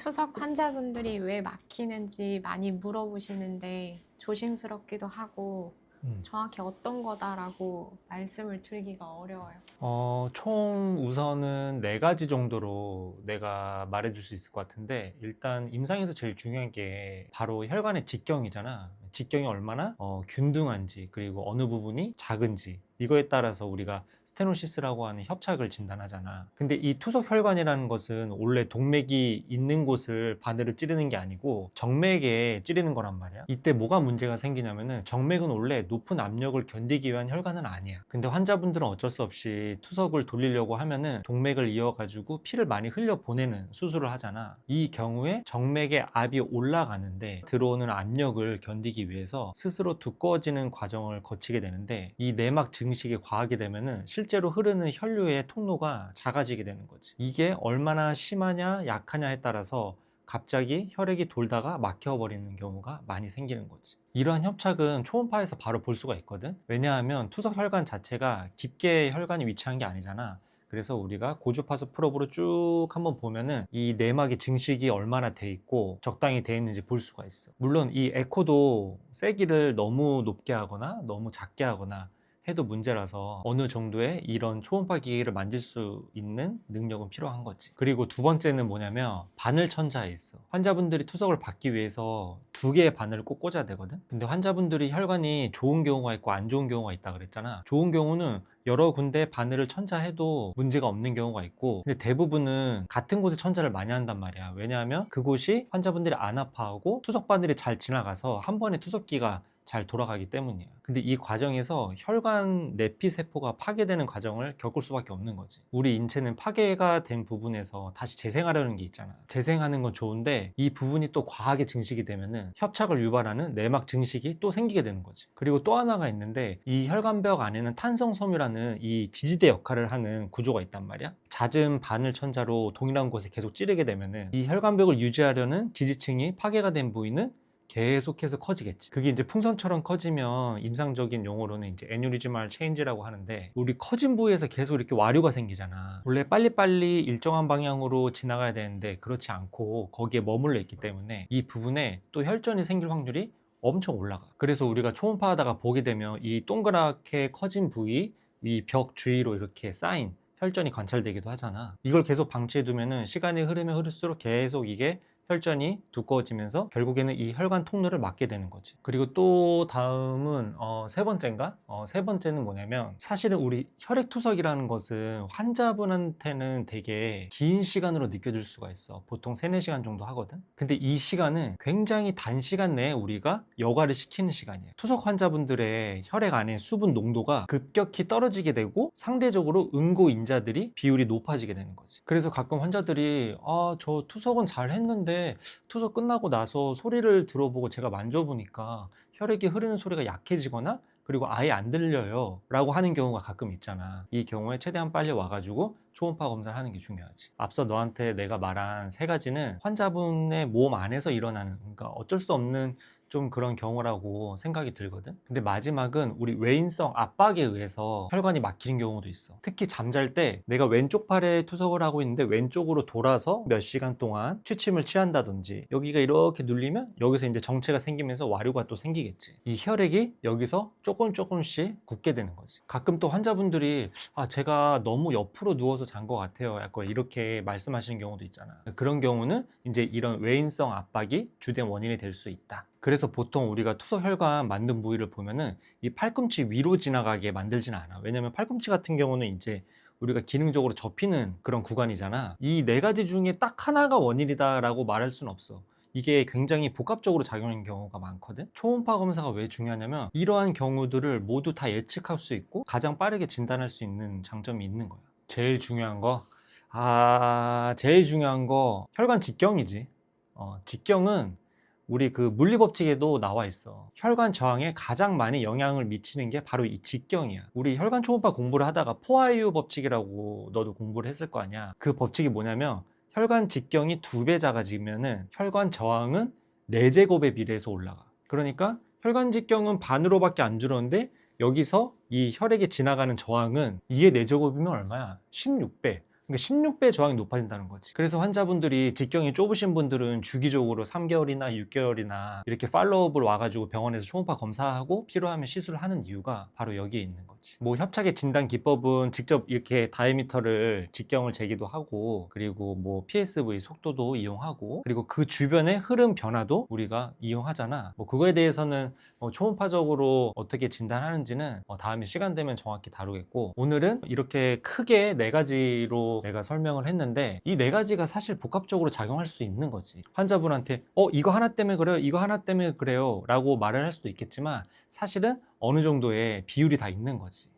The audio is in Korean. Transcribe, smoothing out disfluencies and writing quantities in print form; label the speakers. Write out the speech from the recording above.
Speaker 1: 투석 환자분들이 왜 막히는지 많이 물어보시는데 조심스럽기도 하고 정확히 어떤 거다라고 말씀을 드리기가 어려워요.
Speaker 2: 총 우선은 네 가지 정도로 내가 말해줄 수 있을 것 같은데, 일단 임상에서 제일 중요한 게 바로 혈관의 직경이잖아. 직경이 얼마나 균등한지, 그리고 어느 부분이 작은지, 이거에 따라서 우리가 스테노시스라고 하는 협착을 진단하잖아. 근데 이 투석 혈관이라는 것은 원래 동맥이 있는 곳을 바늘을 찌르는 게 아니고 정맥에 찌르는 거란 말이야. 이때 뭐가 문제가 생기냐면은, 정맥은 원래 높은 압력을 견디기 위한 혈관은 아니야. 근데 환자분들은 어쩔 수 없이 투석을 돌리려고 하면은 동맥을 이어가지고 피를 많이 흘려 보내는 수술을 하잖아. 이 경우에 정맥의 압이 올라가는데 들어오는 압력을 견디기 위해서 스스로 두꺼워지는 과정을 거치게 되는데, 이 내막 증식이 과하게 되면은 실제로 흐르는 혈류의 통로가 작아지게 되는 거지. 이게 얼마나 심하냐 약하냐에 따라서 갑자기 혈액이 돌다가 막혀버리는 경우가 많이 생기는 거지. 이러한 협착은 초음파에서 바로 볼 수가 있거든. 왜냐하면 투석 혈관 자체가 깊게 혈관이 위치한 게 아니잖아. 그래서 우리가 고주파수 프로브로 쭉 한번 보면은 이 내막의 증식이 얼마나 돼 있고 적당히 돼 있는지 볼 수가 있어. 물론 이 에코도 세기를 너무 높게 하거나 너무 작게 하거나 해도 문제라서 어느 정도의 이런 초음파 기기를 만질 수 있는 능력은 필요한 거지. 그리고 두 번째는 뭐냐면, 바늘 천자에 있어. 환자분들이 투석을 받기 위해서 두 개의 바늘을 꼭 꽂아야 되거든. 근데 환자분들이 혈관이 좋은 경우가 있고 안 좋은 경우가 있다 그랬잖아. 좋은 경우는 여러 군데 바늘을 천자해도 문제가 없는 경우가 있고, 근데 대부분은 같은 곳에 천자를 많이 한단 말이야. 왜냐하면 그곳이 환자분들이 안 아파하고 투석 바늘이 잘 지나가서 한 번에 투석기가 잘 돌아가기 때문이야. 근데 이 과정에서 혈관 내피 세포가 파괴되는 과정을 겪을 수밖에 없는 거지. 우리 인체는 파괴가 된 부분에서 다시 재생하려는 게 있잖아. 재생하는 건 좋은데 이 부분이 또 과하게 증식이 되면은 협착을 유발하는 내막 증식이 또 생기게 되는 거지. 그리고 또 하나가 있는데, 이 혈관벽 안에는 탄성섬유라는 이 지지대 역할을 하는 구조가 있단 말이야. 잦은 바늘 천자로 동일한 곳에 계속 찌르게 되면은 이 혈관벽을 유지하려는 지지층이 파괴가 된 부위는 계속해서 커지겠지. 그게 이제 풍선처럼 커지면 임상적인 용어로는 이제 애뉴리즈말 체인지라고 하는데, 우리 커진 부위에서 계속 이렇게 와류가 생기잖아. 원래 빨리빨리 일정한 방향으로 지나가야 되는데 그렇지 않고 거기에 머물러 있기 때문에 이 부분에 또 혈전이 생길 확률이 엄청 올라가. 그래서 우리가 초음파 하다가 보게 되면 이 동그랗게 커진 부위, 이 벽 주위로 이렇게 쌓인 혈전이 관찰되기도 하잖아. 이걸 계속 방치해 두면은 시간이 흐르면 흐를수록 계속 이게 혈전이 두꺼워지면서 결국에는 이 혈관 통로를 막게 되는 거지. 그리고 또 다음은 세 번째인가? 세 번째는 뭐냐면, 사실은 우리 혈액투석이라는 것은 환자분한테는 되게 긴 시간으로 느껴질 수가 있어. 보통 3, 4시간 정도 하거든. 근데 이 시간은 굉장히 단시간 내에 우리가 여과를 시키는 시간이에요. 투석 환자분들의 혈액 안에 수분 농도가 급격히 떨어지게 되고 상대적으로 응고인자들이 비율이 높아지게 되는 거지. 그래서 가끔 환자들이 저 투석은 잘 했는데 투석 끝나고 나서 소리를 들어보고 제가 만져보니까 혈액이 흐르는 소리가 약해지거나 그리고 아예 안 들려요 라고 하는 경우가 가끔 있잖아. 이 경우에 최대한 빨리 와가지고 초음파 검사를 하는 게 중요하지. 앞서 너한테 내가 말한 세 가지는 환자분의 몸 안에서 일어나는, 그러니까 어쩔 수 없는 좀 그런 경우라고 생각이 들거든. 근데 마지막은 우리 외인성 압박에 의해서 혈관이 막히는 경우도 있어. 특히 잠잘 때 내가 왼쪽 팔에 투석을 하고 있는데 왼쪽으로 돌아서 몇 시간 동안 취침을 취한다든지, 여기가 이렇게 눌리면 여기서 이제 정체가 생기면서 와류가 또 생기겠지. 이 혈액이 여기서 조금씩 굳게 되는 거지. 가끔 또 환자분들이 제가 너무 옆으로 누워서 잔 것 같아요, 약간 이렇게 말씀하시는 경우도 있잖아. 그런 경우는 이제 이런 외인성 압박이 주된 원인이 될 수 있다. 그래서 보통 우리가 투석혈관 만든 부위를 보면은 이 팔꿈치 위로 지나가게 만들지는 않아. 왜냐면 팔꿈치 같은 경우는 이제 우리가 기능적으로 접히는 그런 구간이잖아. 이 네 가지 중에 딱 하나가 원인이다라고 말할 수는 없어. 이게 굉장히 복합적으로 작용하는 경우가 많거든. 초음파 검사가 왜 중요하냐면, 이러한 경우들을 모두 다 예측할 수 있고 가장 빠르게 진단할 수 있는 장점이 있는 거야. 제일 중요한 거, 제일 중요한 거 혈관 직경이지. 직경은 우리 그 물리법칙에도 나와 있어. 혈관 저항에 가장 많이 영향을 미치는 게 바로 이 직경이야. 우리 혈관 초음파 공부를 하다가 포아이유 법칙이라고 너도 공부를 했을 거 아니야. 그 법칙이 뭐냐면, 혈관 직경이 2배 작아지면은 혈관 저항은 4제곱에 비례해서 올라가. 그러니까 혈관 직경은 반으로밖에 안 줄었는데 여기서 이 혈액이 지나가는 저항은 2의 4제곱이면 얼마야? 16배. 그러니까 16배 저항이 높아진다는 거지. 그래서 환자분들이 직경이 좁으신 분들은 주기적으로 3개월이나 6개월이나 이렇게 팔로우업을 와가지고 병원에서 초음파 검사하고 필요하면 시술을 하는 이유가 바로 여기에 있는 거지. 뭐 협착의 진단 기법은 직접 이렇게 다이미터를 직경을 재기도 하고, 그리고 뭐 PSV 속도도 이용하고, 그리고 그 주변의 흐름 변화도 우리가 이용하잖아. 뭐 그거에 대해서는 초음파적으로 어떻게 진단하는지는 다음에 시간 되면 정확히 다루겠고, 오늘은 이렇게 크게 네 가지로 내가 설명을 했는데, 이 네 가지가 사실 복합적으로 작용할 수 있는 거지. 환자분한테 이거 하나 때문에 그래요, 이거 하나 때문에 그래요 라고 말을 할 수도 있겠지만, 사실은 어느 정도의 비율이 다 있는 거지.